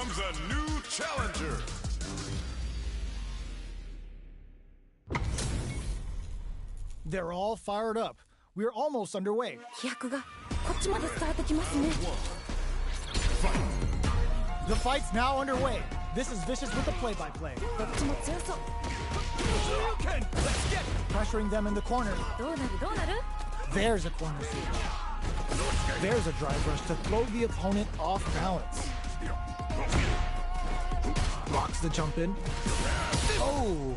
comes a new challenger. They're all fired up. We're almost underway. 飛躍がこっちまで伝えてきますね。 The fight's now underway. This is Vicious with the play-by-play. どっちも強そう。 Pressuring them in the corner. どうなるどうなる？ There's a corner sweep. There's a drive rush to throw the opponent off balance. Blocks the jump in. Oh!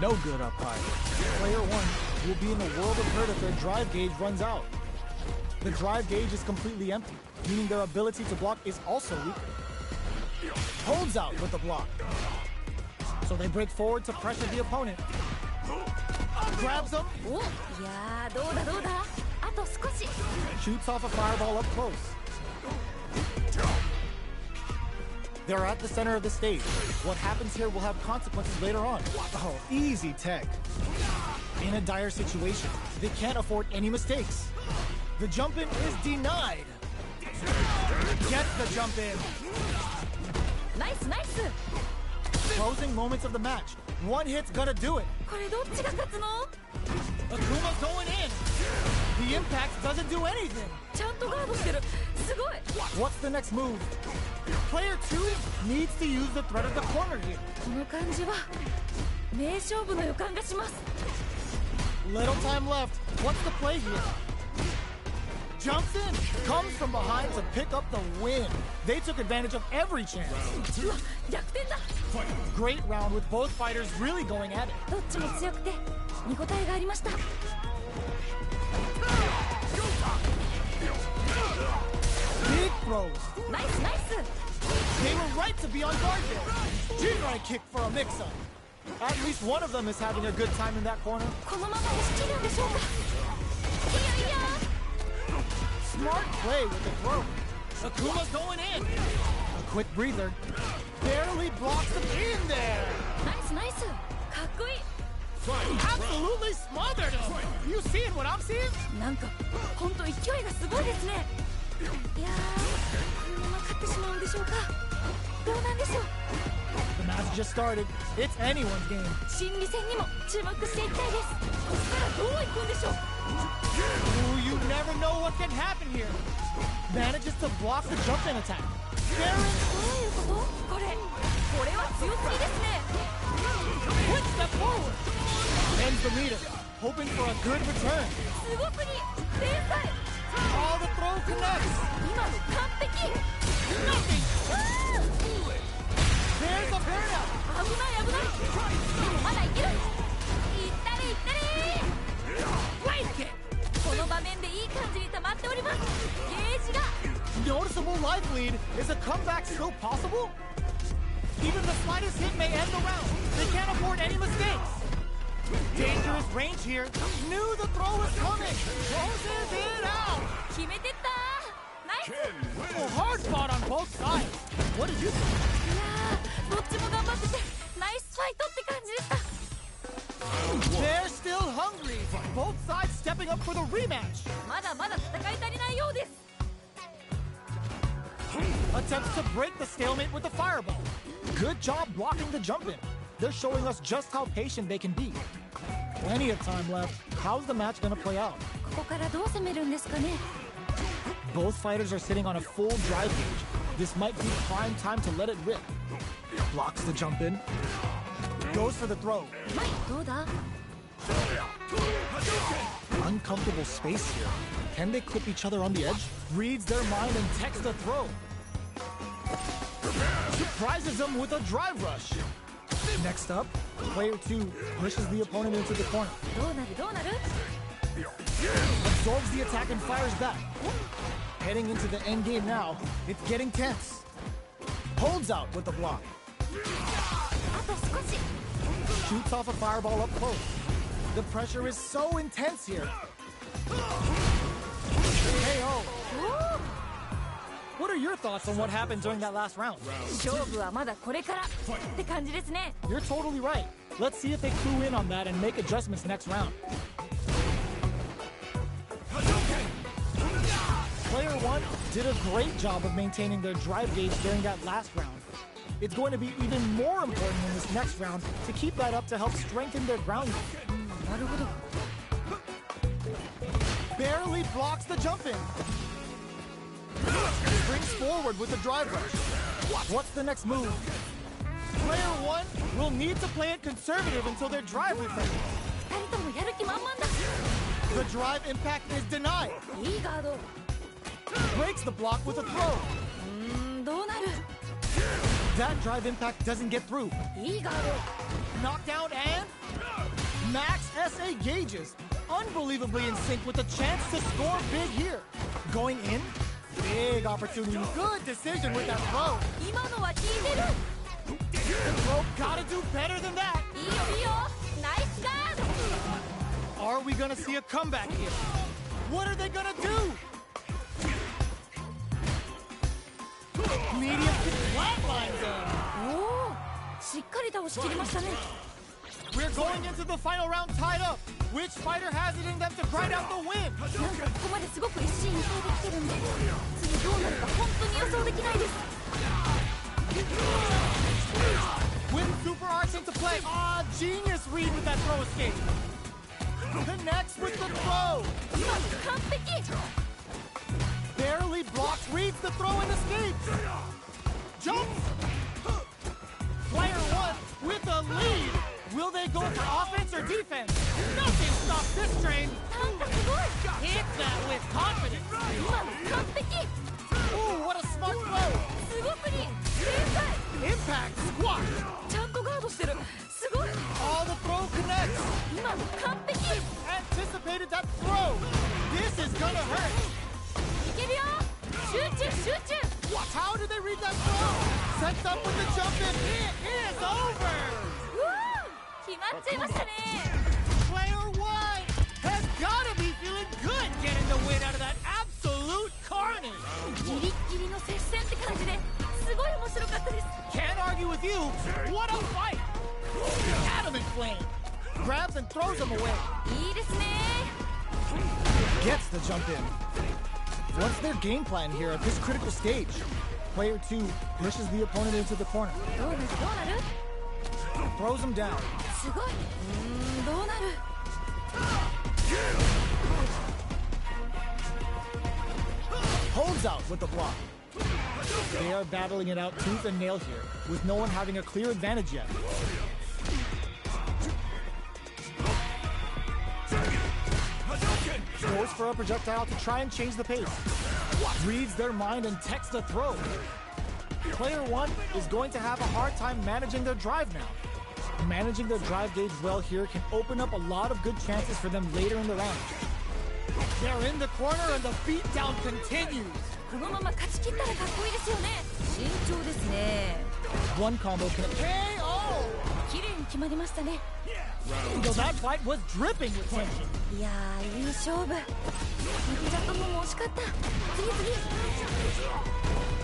No good up high. Player one will be in a world of hurt if their drive gauge runs out. The drive gauge is completely empty, meaning their ability to block is also weaker. Holds out with the block. So they break forward to pressure the opponent. Grabs him. お、いやーどうだどうだ？あと少し。 Shoots off a fireball up close. They're at the center of the stage. What happens here will have consequences later on. Oh, easy tech. In a dire situation, they can't afford any mistakes. The jump in is denied. Gets the jump in. ナイスナイス。 Closing moments of the match. One hit's gonna do it. これどっちが勝つの？ Akuma's going in. The impact doesn't do anything. ちゃんとガードしてる。すごい。 What's the next move? Player 2 needs to use the threat of the corner here. この感じは名勝負の予感がします。 Little time left. What's the play here? Jumps in, comes from behind to pick up the win. They took advantage of every chance. うわ、逆転だ。 Great round with both fighters really going at it. どっちも強くて見応えがありました。 Big throws. ナイスナイス。 They were right to be on guard there. Jinrai kick for a mix-up. At least one of them is having a good time in that corner. このまま押し切るんでしょうか。いやいや。 Smart play with the throw. Akuma's going in. A quick breather. Barely blocks them in there. ナイスナイス。かっこいい。 Absolutely smothered him. You seeing what I'm seeing? なんか本当勢いがすごいですね。いやー、このまま勝ってしまうんでしょうか。どうなんでしょう。 The match just started. It's anyone's game. 心理戦にも注目していきたいです。ここからどういくんでしょう。 Ooh, you never know what can happen here. Manages to block the jump in attack. どういうこと？これは強すぎですね。 Quick step forward. Ends the meter, hoping for a good return. すごすぎ。天才。 All the throw connects. 今の完璧。 Nothing. あー There's a burnout. 危ない危ない。でもまだいける。いったれいったれ。この場面でいい感じに溜まっております。ゲージが。 Noticeable life lead. Is a comeback still possible? Even the slightest hit may end the round. They can't afford any mistakes. Dangerous range here. Knew the throw was coming. Closes it out. 決めてったー。ナイス。 Oh, hard fought on both sides. What did you think? いやー、どっちも頑張っててナイスファイトって感じでした。 They're still hungry. Both sides stepping up for the rematch. まだまだ戦い足りないようです。 Attempts to break the stalemate with the fireball. Good job blocking the jump in. They're showing us just how patient they can be. Plenty of time left. How's the match gonna play out? ここからどう攻めるんですかね。 Both fighters are sitting on a full drive gauge. This might be prime time to let it rip. Blocks the jump in. Goes for the throw. はい、どうだ。 Uncomfortable space here. Can they clip each other on the edge? Reads their mind and techs the throw. Surprises them with a drive rush. Next up, player 2 pushes the opponent into the corner. どうなるどうなる。 Absorbs the attack and fires back. Heading into the end game now. It's getting tense. Holds out with the block. あと少し。 Shoots off a fireball up close. The pressure is so intense here. KO. What are your thoughts on what happened during that last round? 勝負はまだこれからって感じですね。 You're totally right. Let's see if they clue in on that and make adjustments next round. Player 1 1 did a great job of maintaining their drive gauge during that last round. It's going to be even more important in this next round to keep that up to help strengthen their ground game. Barely blocks the jump in. Springs forward with the drive rush. What's the next move? Player 1 will need to play it conservative until their drive refreshes. 2人ともやる気満々だ。 The drive impact is denied. いいガード。 Breaks the block with a throw. どうなる？ That drive impact doesn't get through. いいガード。 Knockdown and max SA gauges. Unbelievably in sync with a chance to score big here. Going in, big opportunity. Good decision with that throw. 今のは効いてる。 The throw gotta do better than that. いいよいいよ。ナイスガード。 Are we gonna see a comeback here? What are they gonna do? Medium kick flatline them. おお、しっかり倒しきりましたね。 We're going into the final round tied up. Which fighter has it in them to grind out the win? なんかここまですごく一進一退できてるんで、次どうなるか本当に予想できないです。 With super arts into play. Genius read with that throw escape. Connects with the throw. 今の完璧。 Barely blocks, reads the throw and escapes. Jumps. Player 1 with a lead. Will they go for offense or defense? Nothing stops this train. なんかすごい。 Hit that with confidence. 今の完璧。 Ooh, what a smart throw. すごくに天才。 Impact squash. ちゃんとガードしてる。すごい。 All the throw connects. 今の完璧。 Anticipated that throw. This is gonna hurt. いけるよ。集中集中。 How did they read that throw? Sets up with the jump in. It is over. 決まっちゃいましたね。 Player 1 has gotta be feeling good getting the win out of that absolute carnage. ギリッギリの接戦って感じですごい面白かったです。 Can't argue with you. What a fight. Adamant flame. Grabs and throws him away. いいですね。 Gets the jump in. What's their game plan here at this critical stage? Player 2 pushes the opponent into the corner. どうなるどうなる？ Throws him down. すごい。どうなる？ Holds out with the block. They are battling it out tooth and nail here, with no one having a clear advantage yet. Goes for a projectile to try and change the pace. Reads their mind and techs the throw. Player 1 is going to have a hard time managing their drive now. Managing their drive gauge well here can open up a lot of good chances for them later in the round. They're in the corner and the beatdown continues. このまま勝ち切ったらかっこいいですよね。慎重ですね。 One combo can KO! 綺麗に決まりましたね。 Though that fight was dripping with tension. いやー、いい勝負。右ジャットも惜しかった。次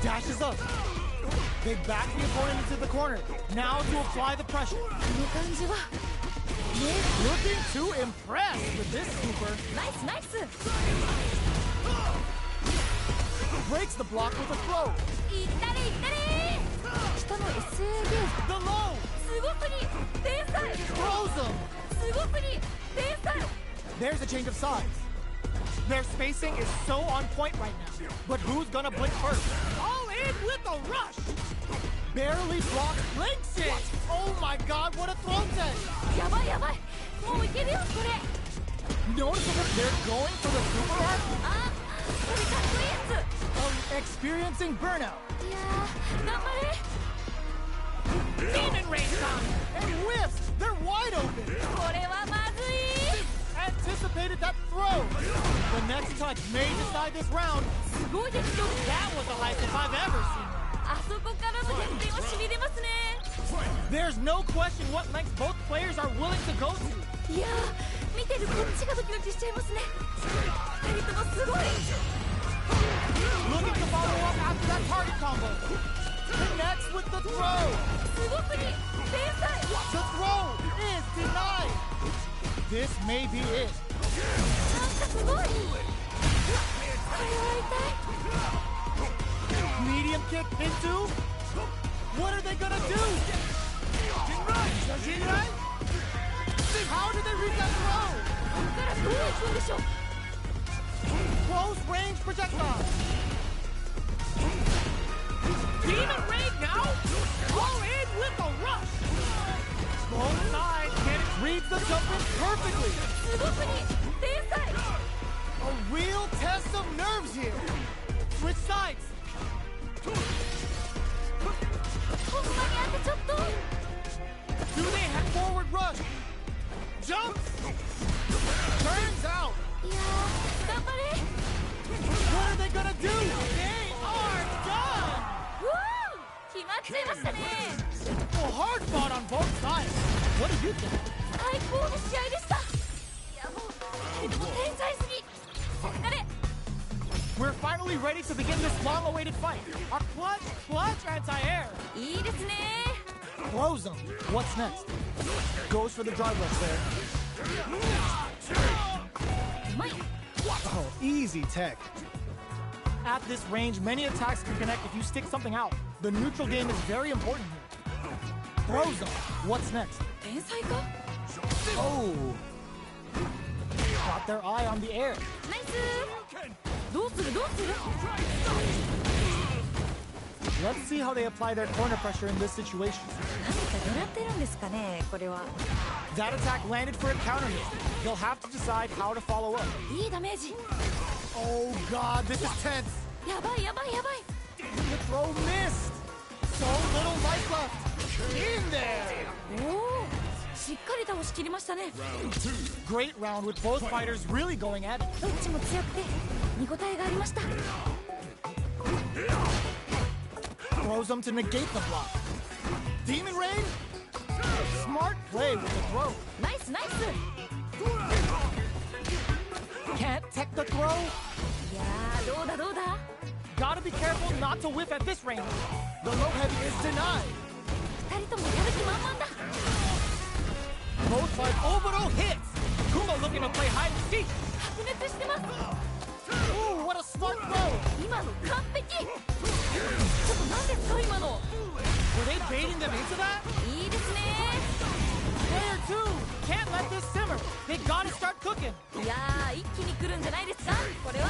次。 Dashes up. They back the opponent into the corner. Now to apply the pressure. この感じは。 Looking to impress with this super. ナイスナイス。 Breaks the block with a throw. いったれいったれ。下の SA ゲー The low. すごくに天才。 Throws them. すごくに天才。 There's a change of sides. Their spacing is so on point right now. But who's gonna blink first? All in with a rush. Barely blocks, blinks it. Oh my god, what a throw test. やばいやばい。もういけるよこれ。 Noticeable they're going for the super art. あ、これかっこいいやつ。 Experiencing burnout. いやー、頑張れ。 Demon rain time. And whiffs. They're wide open. これはまずい。 Anticipated that throw. The next touch may decide this round. すごいですよ。 That was the highest if I've ever seen one. あそこからの逆転はしびれますね。 There's no question what lengths both players are willing to go to. いやー、見てるこっちがドキドキしちゃいますね。二人ともすごい。 Looking to follow up after that target combo. Connects with the throw. すごくに天才。 The throw is denied. This may be it. なんかすごい。これは痛い。Into? What are they gonna do? How did they reach that throw? ここからどう行くんでしょう。 Close range projectile. Demon rain now? All in with a rush. Both sides can read the jumper perfectly. すごくに天才。 A real test of nerves here. Switch sides. ほんまにあとちょっと。 Do they have forward rush? Jump. Turns out. いやー、頑張れ。 What are they gonna do? They are done. 決まっちゃいましたね。 Well, hard fought on both sides. What do you think? 最高の試合でした。いやもう2人とも天才すぎ。お疲れ。 We're finally ready to begin this long-awaited fight. A clutch anti-air. いいですね。 Throws them. What's next? Goes for the drive rush there. うまい。 Oh, easy tech. At this range, many attacks can connect if you stick something out. The neutral game is very important here. Throws them. What's next? 天才か。 Oh. Got their eye on the air. ナイス。どうするどうする。 Let's see how they apply their corner pressure in this situation. 何か狙ってるんですかね、これは。 That attack landed for a counter hit. They'll have to decide how to follow up. いいダメージ。 Oh god, this is tense. やばいやばいやばい。 The throw missed. So little life left. In there. おお、しっかり倒しきりましたね。 Great round with both fighters really going at it. どっちも強くて見応えがありました。 Throws them to negate the block. Demon Rain? Smart play with the throw. ナイスナイス。 Can't tech the throw? いやー、どうだどうだ。 Gotta be careful not to whiff at this range. The low heavy is denied. 2人ともやる気満々だ。 Both sides orbital hits. Kuma looking to play hide and seek. 白熱してます。 Ooh, what a smart throw. 今の完璧。ちょっと何ですか今の。 Were they baiting them into that? いいですね。 Player 2 can't let this simmer. They gotta start cooking. いやー、一気に来るんじゃないですかこれは。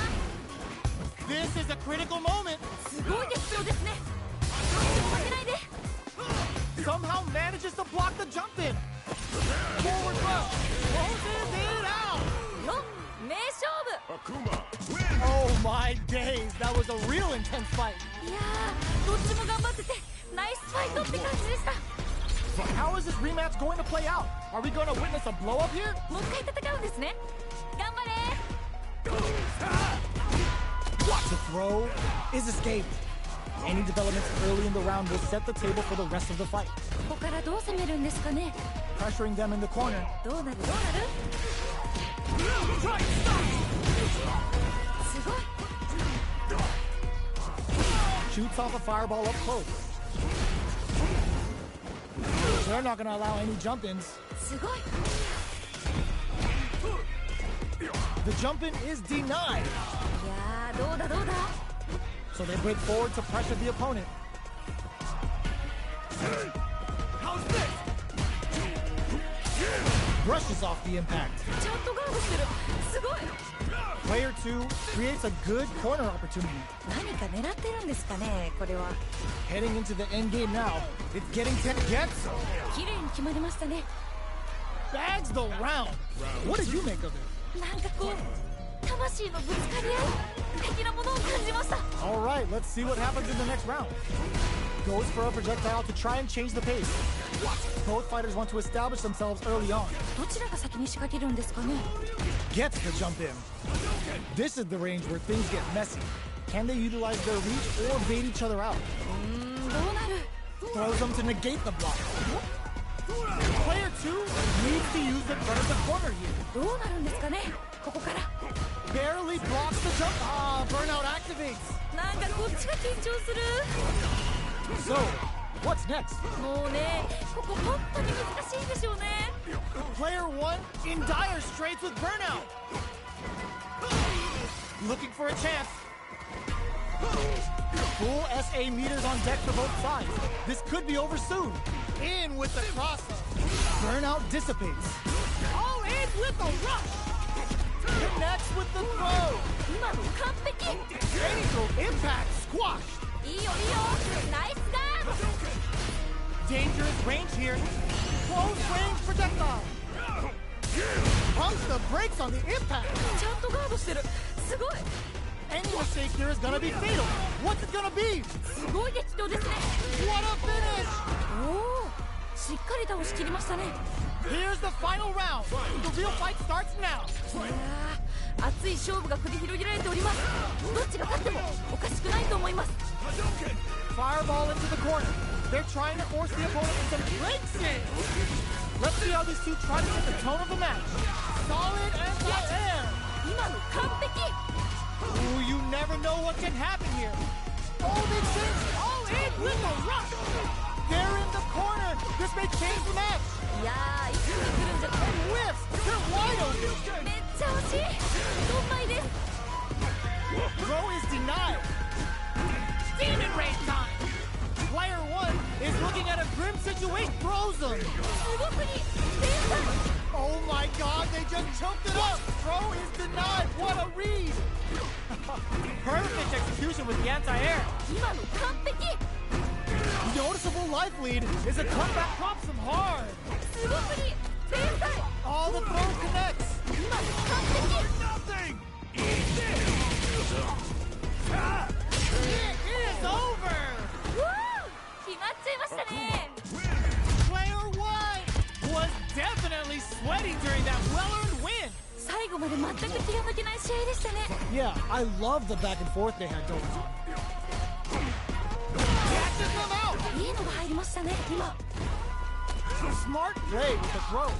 This is a critical moment. すごいですよですね。負けないで。 Somehow manages to block the jump in. Forward rush. Closes it out. よっ、名勝負。 Akuma, win! Oh my days. That was a real intense fight. いやー、どっちも頑張っててナイスファイトって感じでした。 How is this rematch going to play out? Are we going to witness a blow up here? もう一回戦うんですね。頑張れ。 The throw is escaped. Any developments early in the round will set the table for the rest of the fight. ここからどう攻めるんですかね。 Pressuring them in the corner. どうなるどうなる。すごい。 Shoots off a fireball up close. They're not going to allow any jump-ins. すごい。 The jump-in is denied. いやー、どうだどうだ。 So they break forward to pressure the opponent. How's this? Brushes off the impact. ちゃんとガードしてる。すごい。 Player 2 creates a good corner opportunity. 何か狙ってるんですかねこれは。 Heading into the end game now. It's getting 10 gets. 綺麗に決まりましたね。 Bags the round. What did you make of it? なんかこう魂のぶつかり合い的なものを感じました。 All right, let's see what happens in the next round. Goes for a projectile to try and change the pace. Both fighters want to establish themselves early on. どちらが先に仕掛けるんですかね。 Gets the jump in. This is the range where things get messy. Can they utilize their reach or bait each other out? どうなる。 Throws them to negate the block. Player 2 needs to use the front of the corner here. どうなるんですかねここから。 Barely blocks the jump. Ah, burnout activates. なんかこっちが緊張する。 So, what's next? もうね、ここ本当に難しいんでしょうね。 Player 1 in dire straits with burnout. Looking for a chance. Full SA meters on deck for both sides. This could be over soon. In with the crossover. Burnout dissipates. All in with the rush. Connects with the throw. 今の完璧 Angel impact squashed. いいよいいよナイスガード Dangerous range here. Close range projectile. Pumps the brakes on the impact. ちゃんとガードしてるすごい Any mistake here is gonna be fatal. What's it gonna be? すごい激闘ですね What a finish! おおしっかり倒しきりましたね Here's the final round. The real fight starts now. いやー熱い勝負が繰り広げられておりますどっちが勝ってもおかしくないと思います Fireball into the corner. They're trying to force the opponent into breaks in. Let's see how these two try to set the tone of the match. Solid anti-air. 今の完璧 Ooh, you never know what can happen here. Oh, they changed all in with a rush. They're in the corner. This may change the match. いやー一気に来るんじゃ Whiffs. They're wide open. めっちゃ惜しいドンマイです Throw is denied. Demon Raid time. Player one is looking at a grim situation. Throws him. すごすぎ天才 Oh my god, they just choked it up. Throw is denied. What a read. Perfect execution with the anti-air. 今の完璧 Noticeable life lead is a comeback drops him hard. すごすぎ天才 All the throw connects. 今の完璧 Nothing. Eat this. It is over. うわー決まっちゃいましたね Player one was definitely sweating during that well-earned win. 最後まで全く気が抜けない試合でしたね Yeah, I love the back and forth they had going on. Catches them out. いいのが入りましたね今 Smart play with the throw.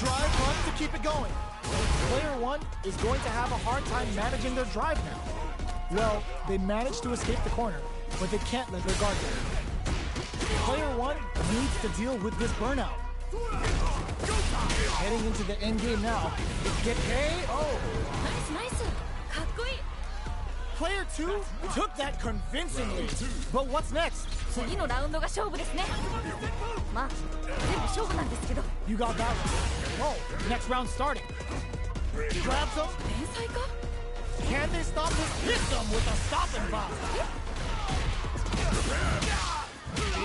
Drive runs to keep it going. Player one is going to have a hard time managing their drive now. Well, they managed to escape the corner, but they can't let their guard down. Player one needs to deal with this burnout. Heading into the end game now. Get KO. ナイスナイスかっこいい Player two took that convincingly. But what's next? 次のラウンドが勝負ですねまあ全部勝負なんですけど You got that one. Oh, next round starting. Grabs him. 天才か Can they stop this? Hits him with a stopping block.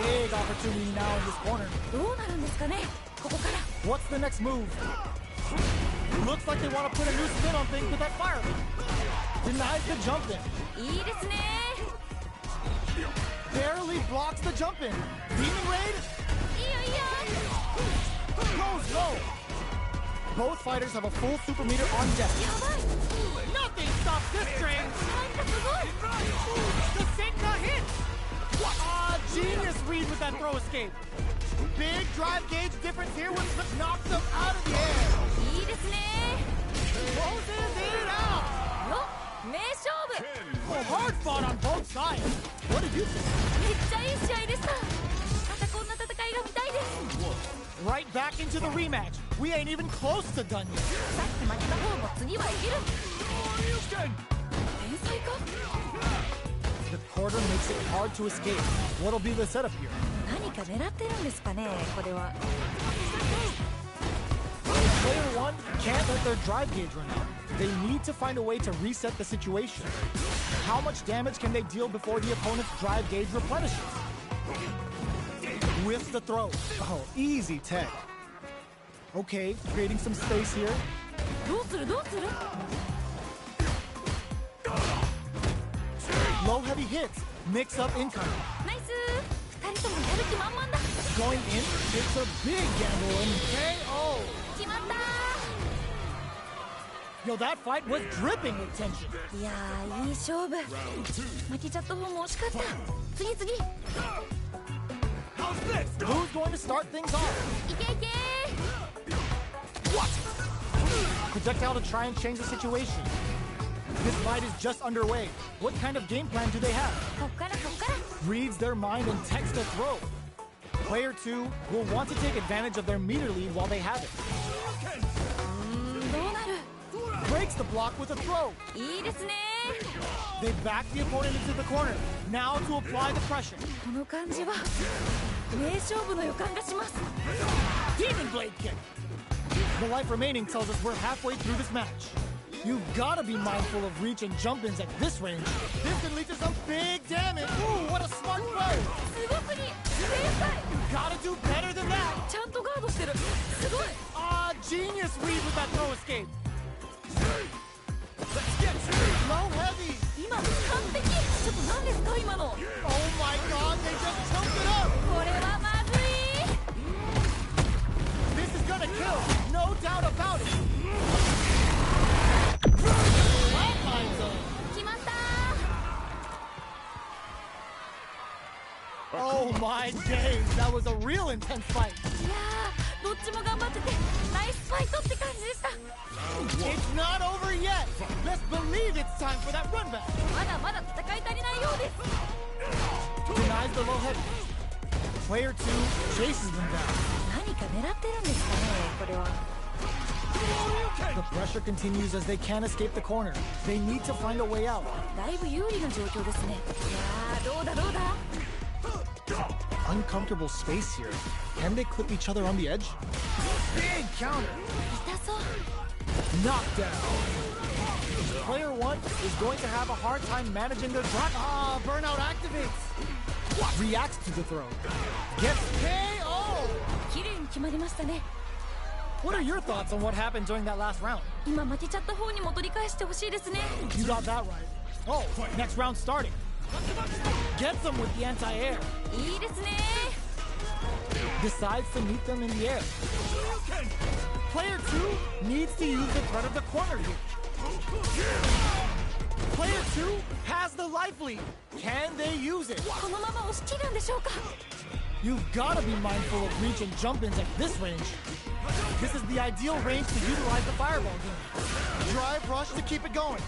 Big opportunity now in this corner. どうなるんですかねここから What's the next move? Looks like they want to put a new spin on things with that fire. Denies the jump in. いいですね Barely blocks the jump in. Demon Raid いいよいいよ goes low. Both fighters have a full super meter on deck. やばい Nothing stops this train. なんかすごい The Senka hit. Ah, genius read with that throw escape. Big drive gauge difference here when Slip knocks them out of the air. いいですね Closes it out. よ名勝負 Well, hard fought on both sides. What did you think? めっちゃいい試合でしたまたこんな戦いが見たいです Right back into the rematch. We ain't even close to done yet. さっき負けた方も次はいける Houston! 天才か The quarter makes it hard to escape. What'll be the setup here? 何か狙ってるんですかねこれは Player one can't let their drive gauge run out. They need to find a way to reset the situation. How much damage can they deal before the opponent's drive gauge replenishes? With the throw. Oh, easy tech. Okay, creating some space here. どうするどうする Low heavy hits. Mix up incoming. ナイス二人ともやる気満々だ Going in takes a big gamble and KO. 決まった Yo, that fight was dripping with tension. いやーいい勝負負けちゃった方も惜しかった次次 How's this? Who's going to start things off? いけいけ Projectile to try and change the situation. This fight is just underway. What kind of game plan do they have? こっからこっから Reads their mind and texts a throw. Player two will want to take advantage of their meter lead while they have it. どうなる Breaks the block with a throw. いいですね They back the opponent into the corner. Now to apply the pressure. この感じは名勝負の予感がします。 Demon Blade kick. The life remaining tells us we're halfway through this match. You've gotta be mindful of reach and jump-ins at this range. This could lead to some big damage. Ooh, what a smart play. すごくに正解。 Gotta do better than that. ちゃんとガードしてる。すごい。 Genius read with that throw escape. Let's get Low heavy. 今の完璧。ちょっと何ですか今の。 Oh my god, they just choked it up. これはまずい。 This is gonna kill. No doubt about it. 決まった。 Oh my days, that was a real intense fight. いやー、どっちも頑張っててナイスファイトって感じでした。 It's not over yet. Let's believe it's time for that run back. まだまだ戦い足りないようです。 Denies the low heavy. Player 2 chases them down. 何か狙ってるんですかねこれは。 The pressure continues as they can't escape the corner. They need to find a way out. だいぶ有利な状況ですね。いやー、どうだどうだ。 Uncomfortable space here. Can they clip each other on the edge? Big counter. 痛そう。 Knockdown. Player 1 is going to have a hard time managing their drop. Burnout activates. Reacts to the throw. Gets KO. 綺麗に決まりましたね。 What are your thoughts on what happened during that last round? 今負けちゃった方にも取り返してほしいですね。 You got that right. Oh, next round starting. Gets them with the anti-air. いいですね。 Decides to meet them in the air. Player 2 needs to use the threat of the corner here. Player 2 has the life lead. Can they use it? このまま押し切るんでしょうか。 You've gotta be mindful of reach and jump-ins at this range. This is the ideal range to utilize the fireball game. Drive rush to keep it going.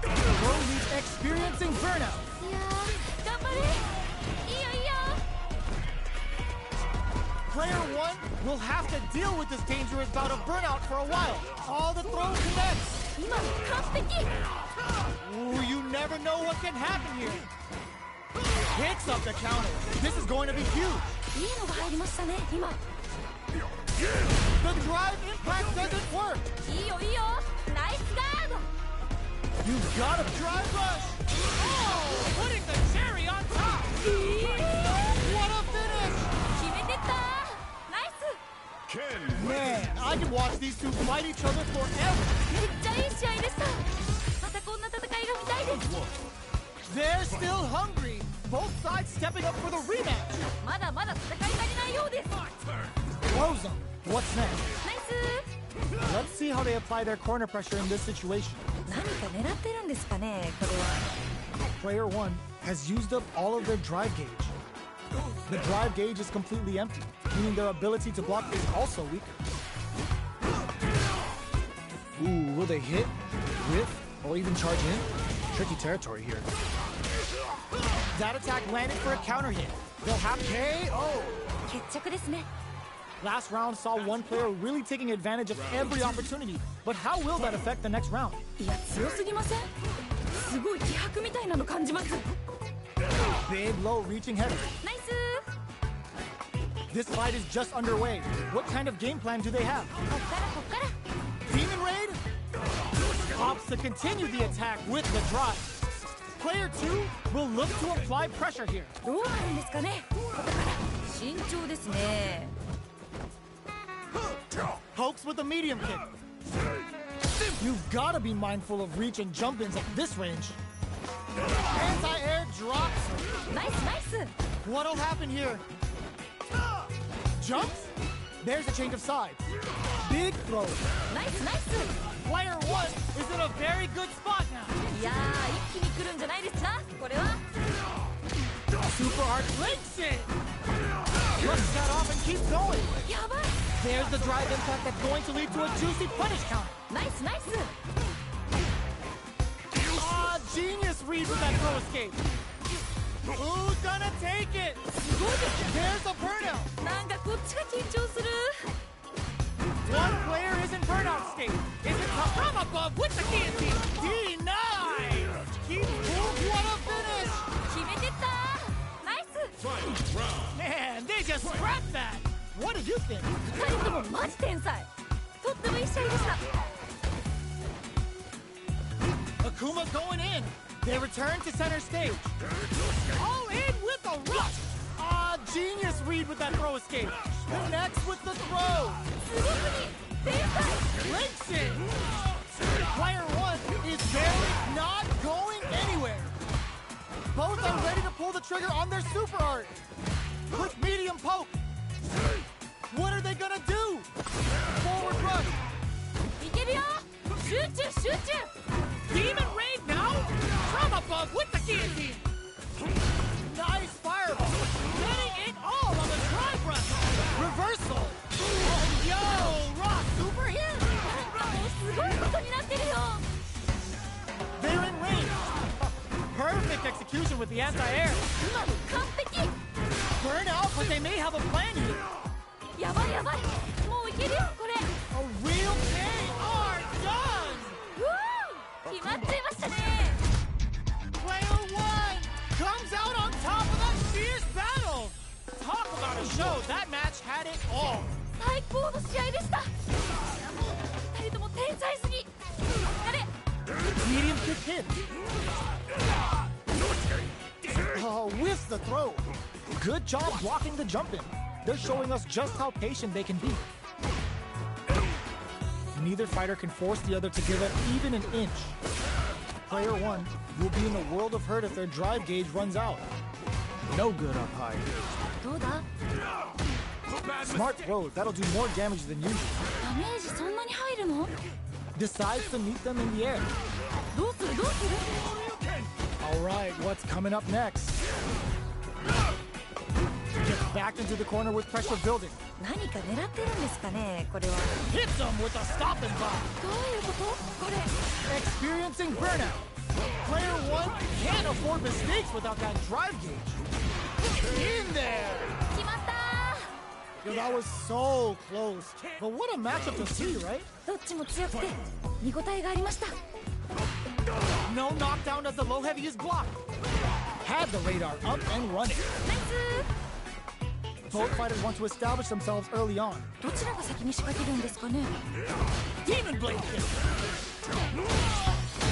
Pro League experiencing burnout. いやー、頑張れ。いいよいいよ。 Player 1 will have to deal with this dangerous bout of burnout for a while. All the throws connects. 今の完璧。 Ooh, you never know what can happen here. Picks up the counter. This is going to be huge. いいのが入りましたね今。 The drive impact doesn't work. いいよいいよ。ナイスガード。 You've got to drive rush. Oh, putting the cherry on top. What a finish. 決めてったナイス。 Man, I can watch these two fight each other forever. めっちゃいい試合でした。またこんな戦いが見たいです。 They're still hungry. Both sides stepping up for the rematch. まだまだ戦い足りないようです。 Close them. What's next? ナイス。 Let's see how they apply their corner pressure in this situation. 何か狙ってるんですかねこれは。 Player 1 has used up all of their drive gauge. The drive gauge is completely empty, meaning their ability to block is also weaker. Ooh, will they hit, whiff, or even charge in? Tricky territory here. That attack landed for a counter hit. They'll have KO. 決着ですね。 Last round saw one player really taking advantage of every opportunity. But how will that affect the next round? いや強すぎません？すごい気迫みたいなの感じます。 Big, low, reaching heavy. ナイス。 This fight is just underway. What kind of game plan do they have? こっからこっから。 Demon Raid? Opts to continue the attack with the drive. Player 2 will look to apply pressure here. どうなるんですかね。ここから慎重ですね。 Pokes with a medium kick. You've got to be mindful of reach and jump-ins at this range. Anti-air drops. ナイスナイス。 What'll happen here? Jumps? There's a change of sides. Big throw. ナイスナイス。 Player 1 is in a very good spot now. いやー一気に来るんじゃないですかこれは。 Super hard links it. Brushes that off and keeps going. やばい。 There's the drive impact that's going to lead to a juicy punish counter. ナイスナイス。 Genius read with that throw escape. Who's gonna take it? There's a burnout. なんかこっちが緊張する。 One player is in burnout state. Is it from above with the guillotine? Denied. just scrap that! What did you think? 2人ともマジ天才。とってもいい試合でした。 Akuma's going in. They return to center stage. All in with a rush! Genius read with that throw escape. Connects with the throw. すごすぎ。天才。 Links it. Player 1 is barely not going anywhere. Both are ready to pull the trigger on their super art. Quick medium poke. What are they gonna do? Forward rush. いけるよ。集中集中。 Demon raid now? From above with the guillotine! Nice fireball. Getting it all on the drive rush! Reversal. Oh, yo! Rock super hit! もうすごいことになってるよ。 They're in range. Perfect execution with the anti-air. 今の完璧。 Burn out, but they may have a plan here. やばいやばい。もういけるよこれ。 A real KR done. 決まっちゃいましたね。 Player 1 comes out on top of that fierce battle. Talk about a show! That match had it all! 最高の試合でした。2人とも天才すぎ。あれ。 Medium kick hit. Oh, whiffs the throw. Good job blocking the jump in. They're showing us just how patient they can be. Neither fighter can force the other to give up even an inch. Player 1 will be in a world of hurt if their drive gauge runs out. No good up high. どうだ。 Smart throw, that'll do more damage than usual. ダメージそんなに入るの。 Decides to meet them in the air. どうするどうする。 Alright, what's coming up next? Gets backed into the corner with pressure building. 何か狙ってるんですかねこれは。 Hits them with a stop and block. どういうことこれ。 Experiencing burnout. Player 1 can't afford mistakes without that drive gauge. In there! 決まった。 Yo, that was so close. But what a matchup to see, right? どっちも強くて見応えがありました。 No knockdown as the low heavy is blocked. Had the radar up and running. ナイス。 Both fighters want to establish themselves early on. どちらが先に仕掛けるんですかね。 Demon blade kick.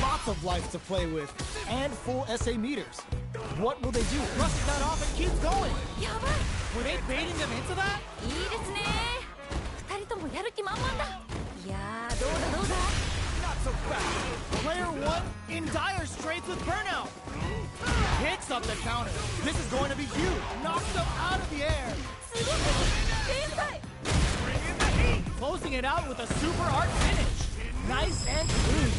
Lots of life to play with and full SA meters. What will they do? Brushes that off and keeps going. やばい。 Were they baiting them into that? いいですね。2人ともやる気満々だ。いやーどうだどうだ。 Not so fast! Player 1 in dire straits with burnout. Hits up the counter. This is going to be huge. Knocks them out of the air. すごく天才。 Bring in the heat! Closing it out with a super art finish. Nice and clean.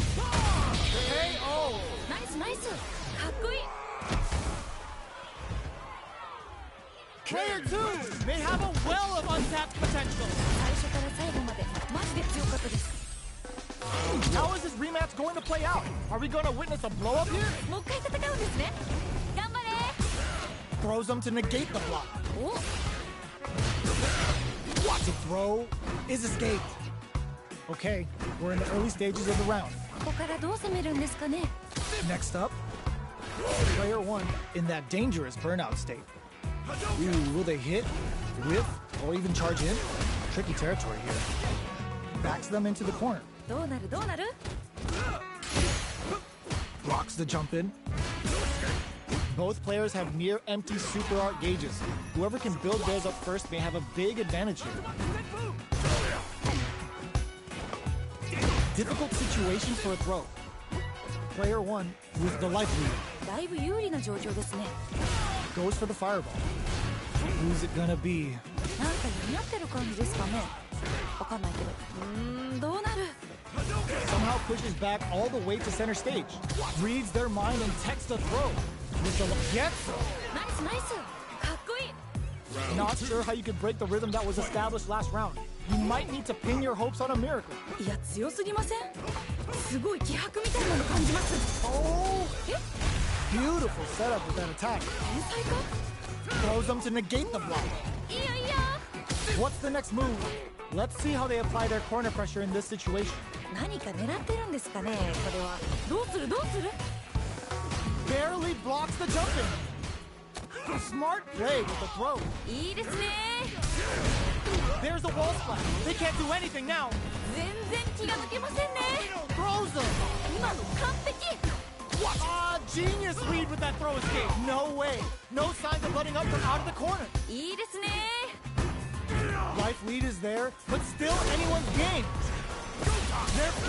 KO. ナイスナイス。かっこいい。 Player 2 may have a well of untapped potential. 最初から最後までマジで強かったです。 How is this rematch going to play out? Are we going to witness a blow up here? もう一回戦うんですね。頑張れ。 Throws them to negate the block. お。 Watch it throw is escaped. Okay, we're in the early stages of the round. ここからどう攻めるんですかね。 Next up, Player 1 in that dangerous burnout state. Ooh, will they hit, whiff, or even charge in? Tricky territory here. Backs them into the corner. どうなるどうなる。 Blocks the jump in. Both players have near empty super art gauges. Whoever can build theirs up first may have a big advantage here. Difficult situation for a throw. Player 1 with the life lead だいぶ有利な状況ですね。 goes for the fireball. Who's it gonna be? なんかになってる感じですかね。わかんないけど。どうなる。 Somehow pushes back all the way to center stage. Reads their mind and techs the throw. With the gets. ナイスナイス。かっこいい。 Not sure how you could break the rhythm that was established last round. You might need to pin your hopes on a miracle. いや強すぎません。すごい気迫みたいなの感じます。 Oh, え、 beautiful setup with that attack. 天才か。 Throws them to negate the block. いやいや。 What's the next move? Let's see how they apply their corner pressure in this situation. 何か狙ってるんですかねこれは。どうするどうする。 Barely blocks the jump in. Smart play with the throw. いいですね。 There's the wall splash. They can't do anything now. 全然気が抜けませんね。 Throws them. 今の完璧。 Genius read with that throw escape. No way. No signs of letting up from out of the corner. いいですね。 Life lead is there, but still anyone's game.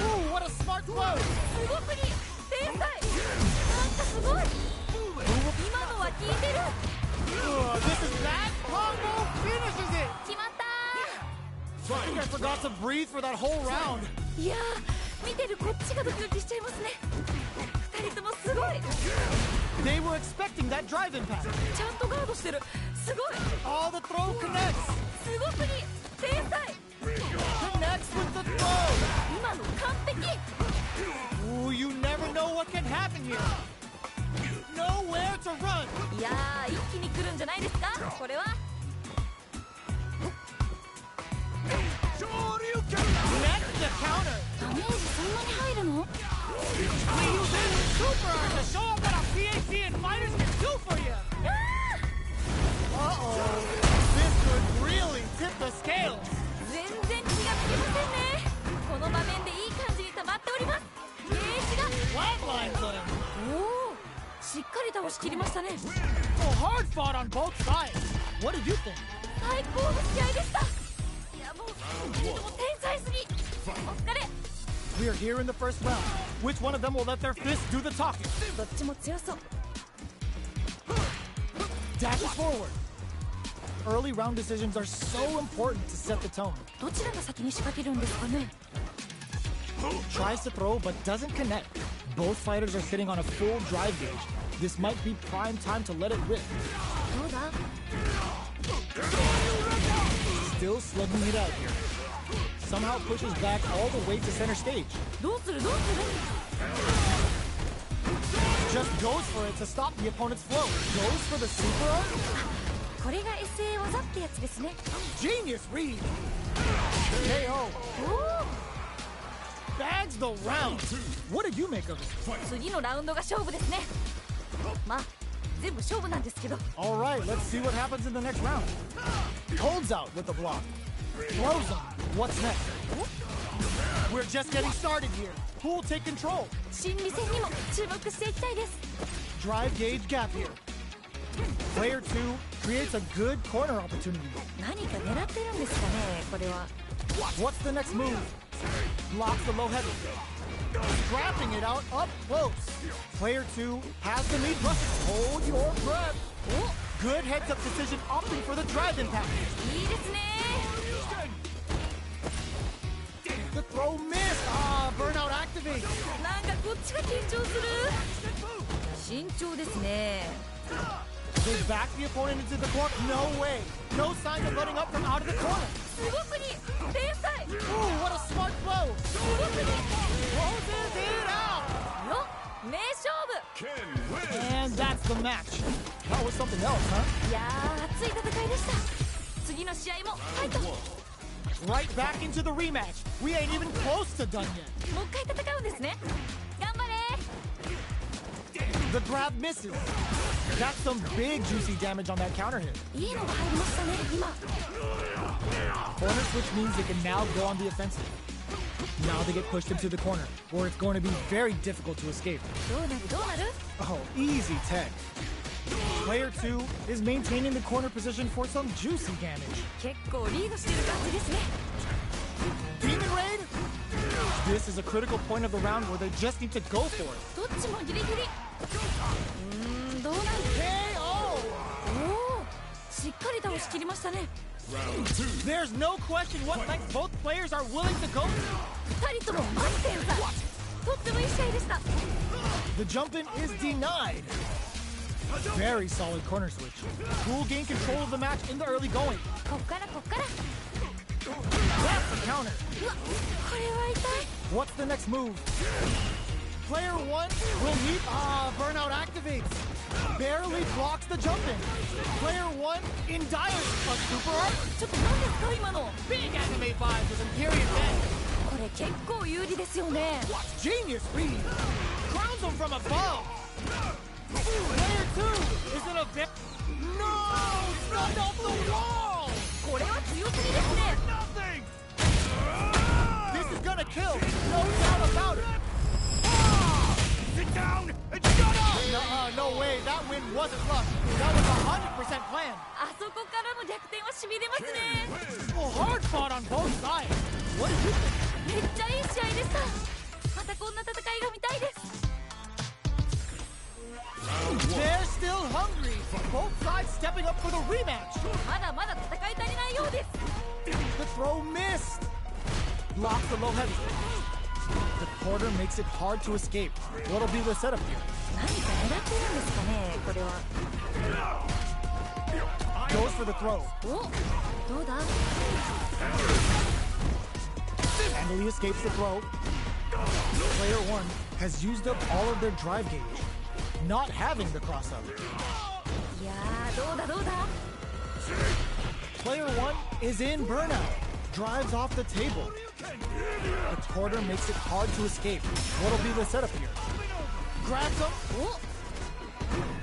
Ooh, what a smart throw. すごくに天才。なんかすごい。今のは効いてる。 This is that combo finishes it. 決まった。 I think I forgot to breathe for that whole round. いやー、見てるこっちがドキドキしちゃいますね。二人ともすごい。 They were expecting that drive impact. ちゃんとガードしてる。すごい。 All the throw connects. すごくに天才。 Connects with the throw. 今の完璧。 Ooh, you never know what can happen here. Nowhere to run. いやー、一気に来るんじゃないですかこれは。 Connect the counter. ダメージそんなに入るの？ We use this super art to show them what a PhD and fighters can do for you. Uh-oh. This could really tip the scales. 全然気がつきませんね。この場面でいい感じに溜まっております。ゲージが Flatline them. おお、しっかり倒しきりましたね。 Well, hard fought on both sides. What did you think? 最高の試合でした。いやもう二人とも天才すぎ。お疲れ。 We're here in the first round. Which one of them will let their fists do the talking? どっちも強そう。 Dashes forward. Early round decisions are so important to set the tone. どちらが先に仕掛けるんですかね。 Tries to throw but doesn't connect. Both fighters are sitting on a full drive gauge. This might be prime time to let it rip. どうだ。 Still slugging it out here. Somehow pushes back all the way to center stage. どうするどうする。 Just goes for it to stop the opponent's flow. Goes for the super art. これが SA 技ってやつですね。 Genius read. KO. お Bags the round. What did you make of it? お、次のラウンドが勝負ですね。まあ全部勝負なんですけど。 All right, let's see what happens in the next round. Holds out with the block. Throws him. What's next? We're just getting started here. Who will take control? 心理戦にも注目していきたいです。 Drive gauge gap here. Player 2 creates a good corner opportunity. 何か狙ってるんですかねこれは。 What's the next move? Blocks the low heavy. Scrapping it out up close. Player 2 has the lead rushing. Hold your breath. Good heads up decision opting for the drive impact. いいですね。 The throw missed. Burnout activates. なんかこっちが緊張する。慎重ですね。 They back the opponent into the corner. No way. No signs of letting up from out of the corner. すごくに天才。 Ooh, what a smart flow. すごくに Closes it out. よ名勝負。 And that's the match. That was something else, huh? いやー熱い戦いでした。次の試合もファイト。も Right back into the rematch. We ain't even close to done yet. う一回戦うんですね。頑張れ。 The grab misses. That's some big juicy damage on that counter hit. いいのが入りましたね今。 Corner switch means they can now go on the offensive. Now they get pushed into the corner, where it's going to be very difficult to escape. どうなるどうなる。 Oh, easy tech. Player 2 is maintaining the corner position for some juicy damage. 結構リードしてる感じですね。 Demon Raid? This is a critical point of the round where they just need to go for it. どっちもギリギリ。どうなる。 KO! おお、しっかり倒しきりましたね。 There's no question what length both players are willing to go to. 二人とも満点差。とってもいい試合でした。 The jump in is denied. Very solid corner switch. Who will gain control of the match in the early going? こっからこっから。 That's the counter. うわ、これは痛い。 What's the next move? Player 1 will meet. Burnout activates. Barely blocks the jump in. Player 1 in dire. A super art. ちょっと何ですか今の。 Big anime vibes with Imperial Dead. これ結構有利ですよね。 Genius read. Crowns him from above. Player 2 is in a bit. No way. That win wasn't luck. That was 100% planned. あそこからの逆転はしびれますね。 Well, hard fought on both sides. What did you think? めっちゃいい試合でした。またこんな戦いが見たいです。 They're still hungry. Both sides stepping up for the rematch. まだまだ戦い足りないようです。 The throw missed. Blocks the low heavy. The quarter makes it hard to escape. What'll be the setup here? 何か狙ってるんですかね、これは。 Goes for the throw. お、どうだ。 Handily escapes the throw. Player 1 has used up all of their drive gauge, not having the crossover. いやー、どうだどうだ。 Player 1 is in burnout. Drives off the table. The quarter makes it hard to escape. What'll be the setup here? Grabs him. Oh.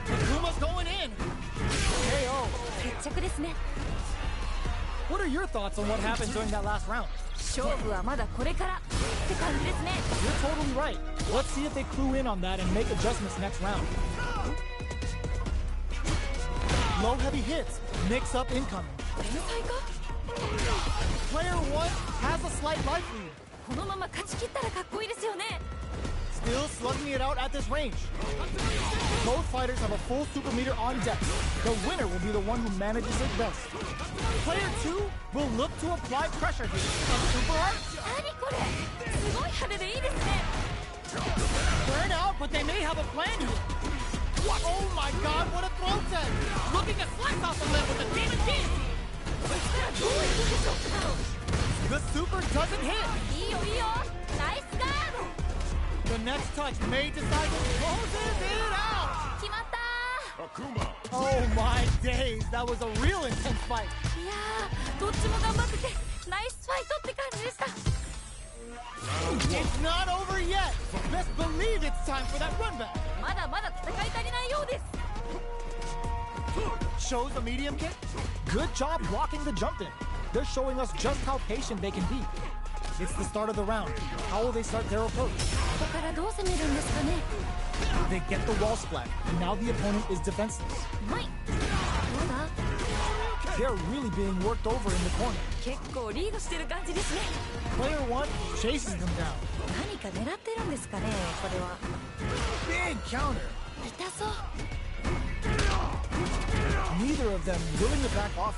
Akuma's going in. KO. 決着ですね。 What are your thoughts on what happened during that last round? 勝負はまだこれからって感じですね。 You're totally right. Let's see if they clue in on that and make adjustments next round. Low heavy hits. Mix up incoming. 天才か。 Player 1 has a slight life lead. このまま勝ち切ったらかっこいいですよね。 Still slugging it out at this range. Both fighters have a full super meter on deck. The winner will be the one who manages it best. Player 2 will look to apply pressure here. Super art? 何これ。すごい派手でいいですね。 Burn out, but they may have a plan here. What? Oh my god, what a throw tag! Looking to slice off the lip with a demon kick! こいつからどういくんでしょうか。 The super doesn't hit! いいよいいよ。ナイスガード。 The next touch may decide who closes it out! 決まったー。 Akuma. Oh my days, that was a real intense fight! いやー、どっちも頑張っててナイスファイトって感じでした。 It's not over yet! Best believe it's time for that run back! まだまだ戦い足りないようです。 Shows a medium kick. Good job blocking the jump in. They're showing us just how patient they can be. It's the start of the round. How will they start their approach? ここからどう攻めるんですかね。 They get the wall splat, and now the opponent is defenseless. うまい。どうだ。 They're really being worked over in the corner. 結構リードしてる感じですね。 Player 1 chases them down. 何か狙ってるんですかね、これは。 Big counter. 痛そう。 Neither of them willing to back off.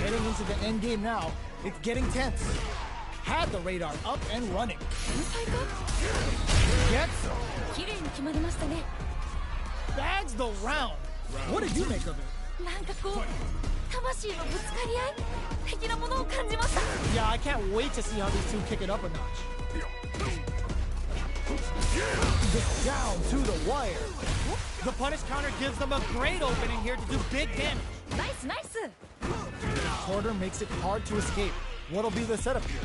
Heading into the end game now, it's getting tense. Had the radar up and running. 天才か。 Gets 綺麗に決まりましたね。 bags the round. What did you make of it? なんかこう魂のぶつかり合い的なものを感じました。 Yeah, I can't wait to see how these two kick it up a notch. Just down to the wire. The punish counter gives them a great opening here to do big damage. ナイスナイス。 Quarter makes it hard to escape. What'll be the setup here?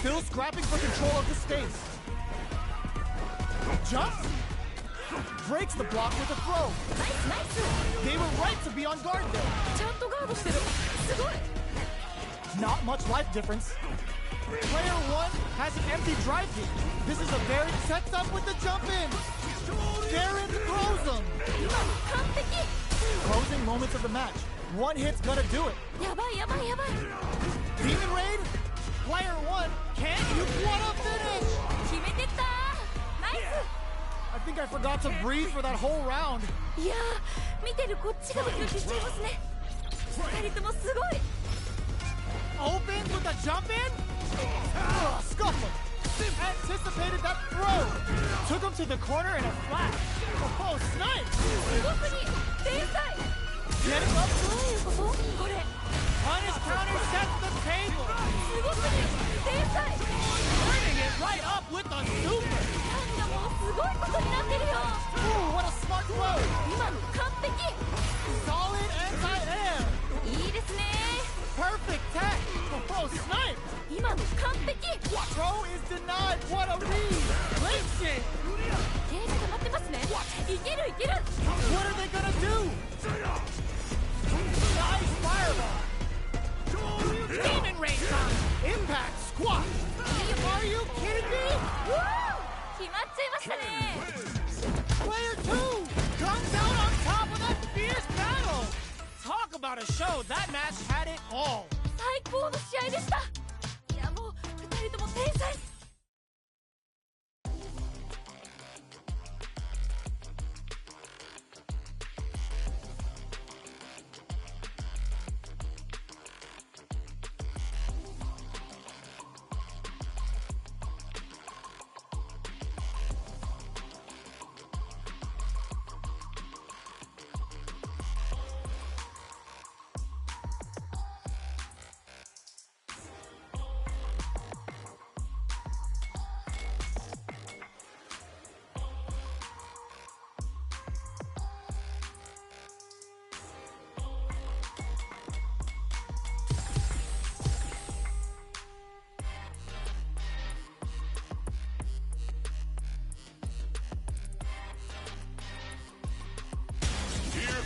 Still scrapping for control of the space. Jumps. Breaks the block with a throw. ナイスナイス。 They were right to be on guard there. ちゃんとガードしてる。すごい。 Not much life difference. Player 1 has an empty drive gauge. This is a very sets up with the jump in. Darren throws him. 今の完璧。 Closing moments of the match. One hit's gonna do it. やばいやばいやばい。 Demon Raid. Player 1 can't use what a finish. 決めてったー。ナイ I think I forgot to breathe for that whole round. ス。いやー、見てるこっちがドキドキしちゃいますね。二人ともすごい。 Opens with a jump in. Scuffle. Anticipated that throw. Took him to the corner in a flash. Oh, snipe. すごすぎ。天才。 Getting up. どういうことこれ。 Punish counter sets the table. すごすぎ。天才。 Turning it right up with the super. なんかもうすごいことになってるよ。 Ooh, what a smart throw. 今の完璧。 Solid anti-air. いいですね。 Perfect tech. Oh, snipe. 今の完璧。 Throw is denied. What a read. Great shit. ゲージ溜まってますね。いけるいける。 What are they gonna do? Nice fireball. Demon Raid time. Impact squat. Are you kidding me? 決まっちゃいましたね。 Player 2 a show. That match had it all. 最高の試合でした。いやもう2人とも天才。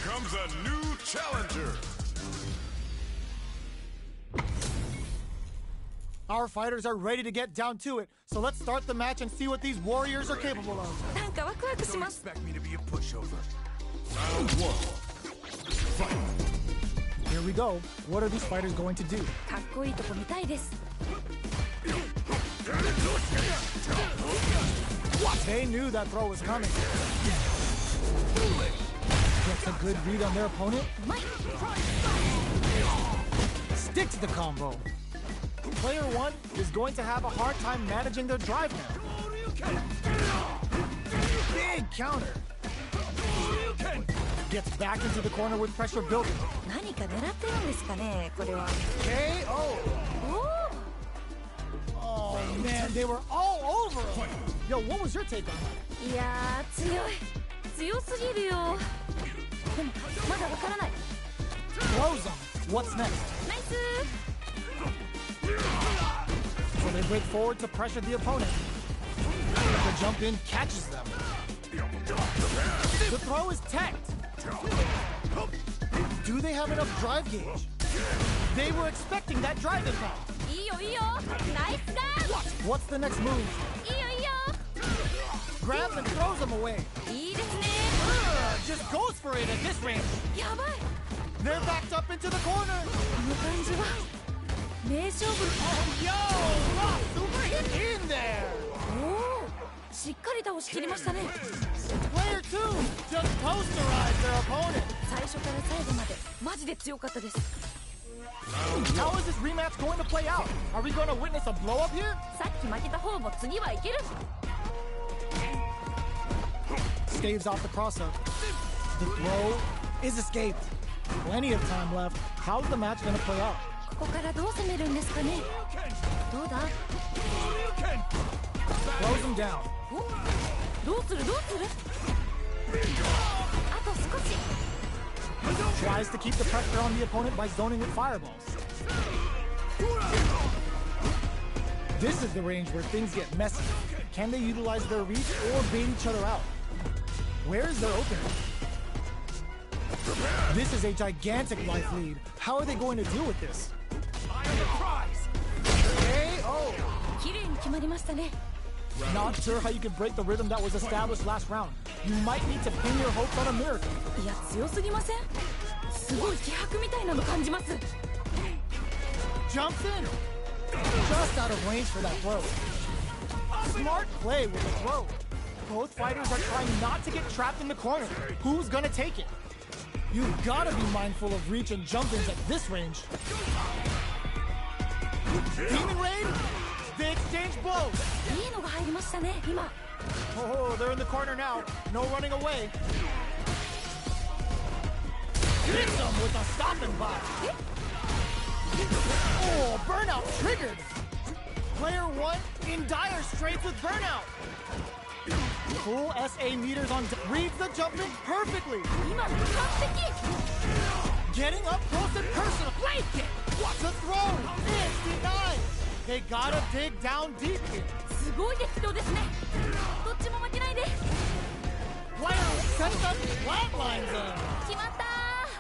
Comes a new challenger. Our fighters are ready to get down to it, so let's start the match and see what these warriors are capable of. なんかワクワクし Don't ます。 expect me to be a pushover. Round one. Fight. Here we go. What are these fighters going to do? かっこいいとこ見たいです。They knew that throw was coming. Gets a good read on their opponent. うまい。 Stick to the combo. Player one is going to have a hard time managing their drive now. Big counter. Gets back into the corner with pressure building. 何か狙ってるんですかね、これは。 KO. お Oh man, they were all over him. Yo, what was your take on that? お。いやー強い。強すぎるよ。でもまだわからない。 Throws him. What's next? ナイス。 So they break forward to pressure the opponent. The jump in catches them. The throw is tanked. Do they have enough drive gauge? They were expecting that drive impact. いいよいいよ。ナイスガー。 What's the next move? いいよいいよ。 Grabs and throws him away. いいですね。 Just goes for it at this range. やばい。 They're backed up into the corner. この感じは名勝負。 Yo, Rock, super hit in there. おお。しっかり倒しきりましたね。 Player two just posterized their opponent. 最初から最後までマジで強かったです。 How is this rematch going to play out? Are we going to witness a blow up here? さっき負けた方も次はいける。 Staves off the cross up. The throw is escaped. Plenty of time left. How's the match going to play out? ここからどう攻めるんですかね。どうだ。 Throws him down. お、どうするどうする。あと少し。 Tries to keep the pressure on the opponent by zoning with fireballs. This is the range where things get messy. Can they utilize their reach or bait each other out? Where is their opening? This is a gigantic life lead. How are they going to deal with this? KO! 綺麗に決まりましたね。 Not sure how you can break the rhythm that was established last round. You might need to pin your hopes on a miracle. いや強すぎません。すごい気迫みたいなの感じます。 Jumps in. Just out of range for that throw. Smart play with the throw. Both fighters are trying not to get trapped in the corner. Who's gonna take it? You've gotta be mindful of reach and jump-ins at this range. Demon Raid? They exchange blows. いいのが入りましたね今。 Oh, they're in the corner now. No running away. Hits them with a stopping block. Oh, burnout triggered. Player one in dire straits with burnout. Full SA meters on reads the jump in perfectly. 今の完璧。 Getting up close and personal. Flank it. What the throw? It's denied. They gotta dig down deep here. すごい激闘ですね。どっちも負けないで。 Player sets up flatlines in. 決まったー。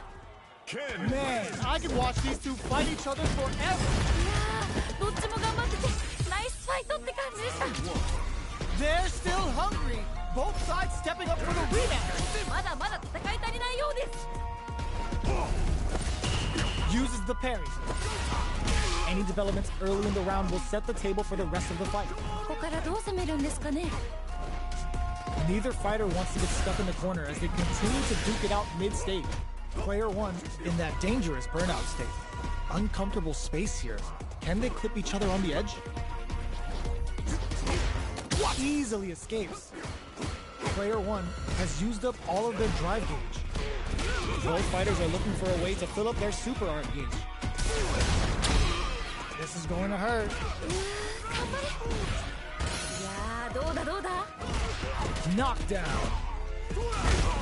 Ken. Man, I could watch these two fight each other forever. いやーどっちも頑張っててナイスファイトって感じでした。 They're still hungry. Both sides stepping up for the rematch. まだまだ戦い足りないようです。uses the parry. Any developments early in the round will set the table for the rest of the fight. ここからどう攻めるんですかね。 Neither fighter wants to get stuck in the corner as they continue to duke it out mid-stage. Player 1 in that dangerous burnout state. Uncomfortable space here. Can they clip each other on the edge? Easily escapes. Player 1 has used up all of their drive gauge. Both fighters are looking for a way to fill up their super art gauge. This is going to hurt. 頑張れ。いやー、どうだどうだ。 Knockdown.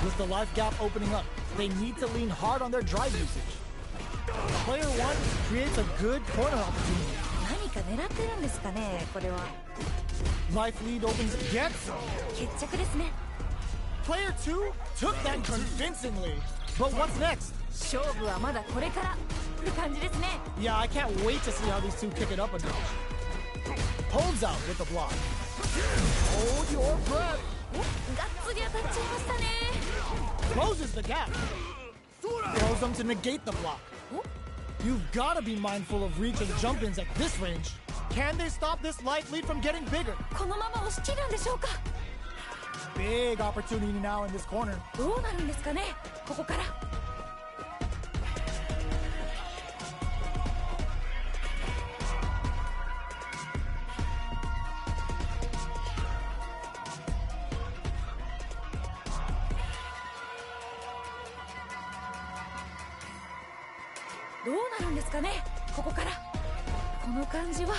With the life gap opening up, they need to lean hard on their drive usage. Player 1 creates a good corner opportunity. 何か狙ってるんですかね、これは。 Life lead opens, gets him. 決着ですね。 Player 2 took that convincingly. But what's next? 勝負はまだこれからって感じですね。 Yeah, I can't wait to see how these two kick it up a notch. Holds out with the block. Hold your breath. がっつり当たっちゃいましたね。 Closes the gap. Throws them to negate the block. You've got to be mindful of reach and jump-ins at this range. Can they stop this life lead from getting bigger? このまま押し切るんでしょうか。 Big opportunity now in this corner. どうなるんですかね、ここから。 どうなるんですかね、ここから。この感じは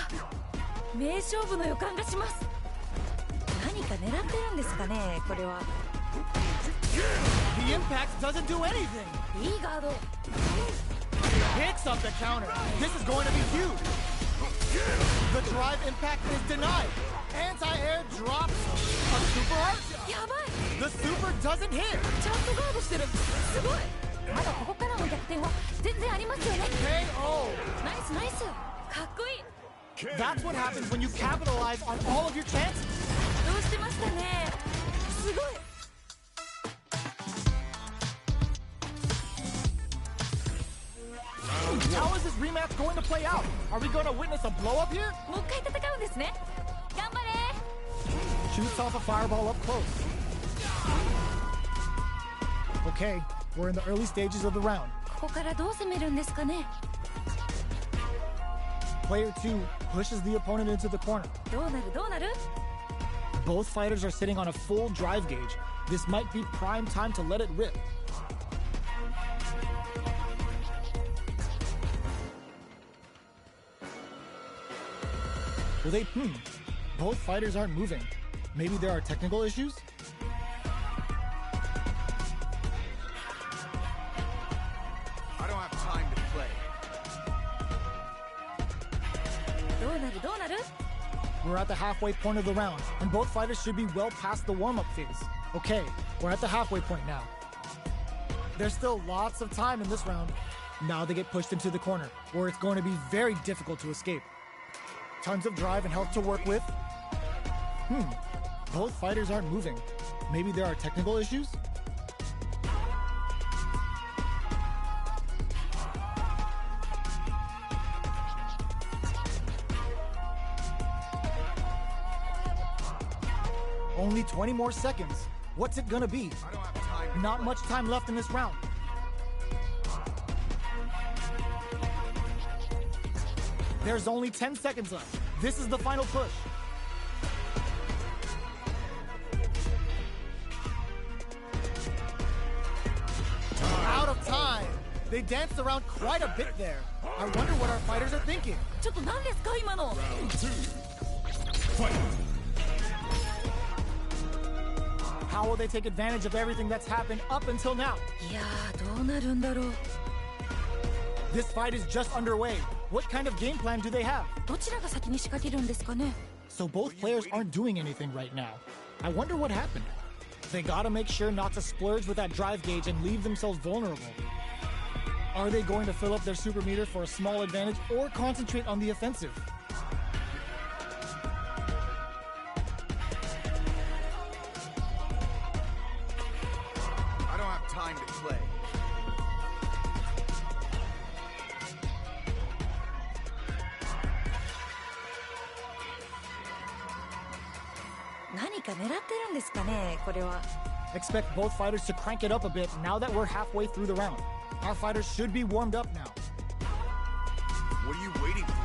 名勝負の予感がします。何か狙ってるんですかね、これは。 The impact doesn't do anything. いいガード。 Picks up the counter. This is going to be huge. The drive impact is denied. Anti-air drops a super art. やばい。 The super doesn't hit. ちゃんとガードしてる。すごい。まだここからの逆転は全然ありますよね。 KO. ナイスナイス。かっこいい。 That's what happens when you capitalize on all of your chances. どうしてましたね。すごい。 How is this rematch going to play out? Are we going to witness a blow up here? もう一回戦うんですね。頑張れ。 Shoots off a fireball up close. Okay, we're in the early stages of the round. ここからどう攻めるんですかね。 Player 2 pushes the opponent into the corner. どうなるどうなる。 Both fighters are sitting on a full drive gauge. This might be prime time to let it rip. Will they? Both fighters aren't moving. Maybe there are technical issues? I don't have time to play. どうなるどうなる。 We're at the halfway point of the round, and both fighters should be well past the warm-up phase. Okay, we're at the halfway point now. There's still lots of time in this round. Now they get pushed into the corner, where it's going to be very difficult to escape. Tons of drive and health to work with. Both fighters aren't moving. Maybe there are technical issues? Only 20 more seconds. What's it gonna be? I don't have time. Not much time left in this round. There's only 10 seconds left. This is the final push. Out of time. They danced around quite a bit there. I wonder what our fighters are thinking. ちょっと何ですか今の。 How will they take advantage of everything that's happened up until now? いやー、どうなるんだろう。 This fight is just underway. What kind of game plan do they have? どちらが先に仕掛けるんですかね。 So both players aren't doing anything right now. I wonder what happened. They gotta make sure not to splurge with that drive gauge and leave themselves vulnerable. Are they going to fill up their super meter for a small advantage or concentrate on the offensive? I don't have time to play. か狙ってるんですかね、これは。 Expect both fighters to crank it up a bit now that we're halfway through the round. Our fighters should be warmed up now. What are you waiting for?